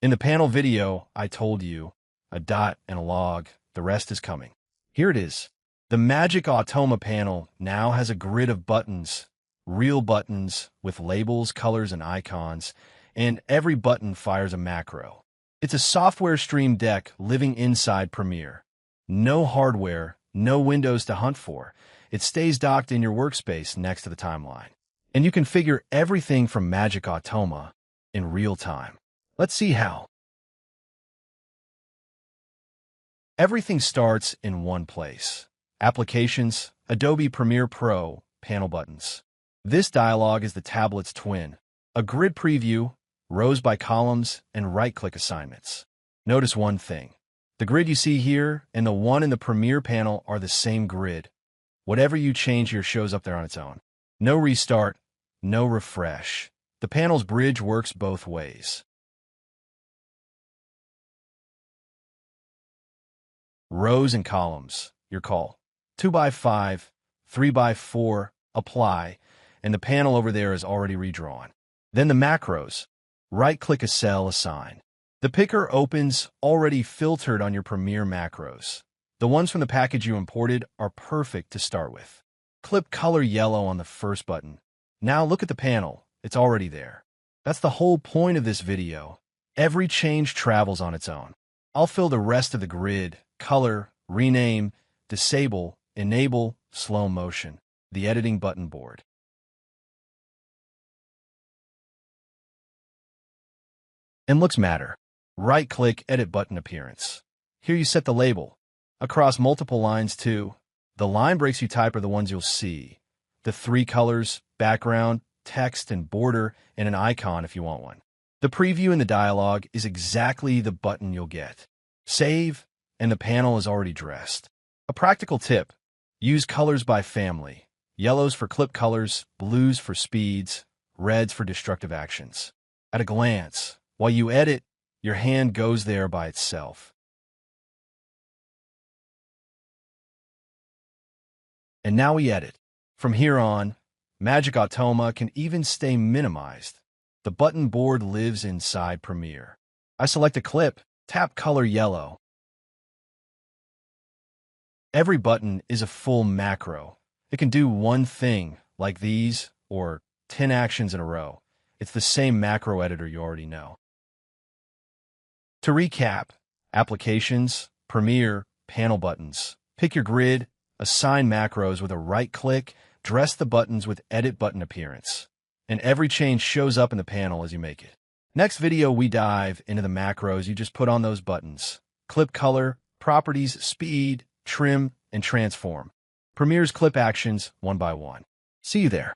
In the panel video, I told you, a dot and a log, the rest is coming. Here it is. The Magic Automa panel now has a grid of buttons, real buttons with labels, colors, and icons, and every button fires a macro. It's a software stream deck living inside Premiere. No hardware, no windows to hunt for. It stays docked in your workspace next to the timeline. And you configure everything from Magic Automa in real time. Let's see how. Everything starts in one place. Applications, Adobe Premiere Pro, panel buttons. This dialog is the tablet's twin. A grid preview, rows by columns, and right-click assignments. Notice one thing. The grid you see here and the one in the Premiere panel are the same grid. Whatever you change here shows up there on its own. No restart, no refresh. The panel's bridge works both ways. Rows and columns, your call. 2x5, 3x4, apply, and the panel over there is already redrawn. Then the macros. Right-click a cell, assign. The picker opens already filtered on your Premiere macros. The ones from the package you imported are perfect to start with. Clip color yellow on the first button. Now look at the panel. It's already there. That's the whole point of this video. Every change travels on its own. I'll fill the rest of the grid, color, rename, disable, enable, slow motion, the editing button board. And looks matter. Right-click, edit button appearance. Here you set the label. Across multiple lines too. The line breaks you type are the ones you'll see. The three colors, background, text, and border, and an icon if you want one. The preview in the dialog is exactly the button you'll get. Save, and the panel is already dressed. A practical tip. Use colors by family. Yellows for clip colors, blues for speeds, reds for destructive actions. At a glance, while you edit, your hand goes there by itself. And now we edit. From here on, Magic Automa can even stay minimized. The button board lives inside Premiere. I select a clip, tap color yellow. Every button is a full macro. It can do one thing, like these, or 10 actions in a row. It's the same macro editor you already know. To recap, applications, Premiere, panel buttons. Pick your grid, assign macros with a right-click, dress the buttons with edit button appearance. And every change shows up in the panel as you make it. Next video, we dive into the macros you just put on those buttons. Clip color, properties, speed, trim, and transform. Premiere's clip actions one by one. See you there.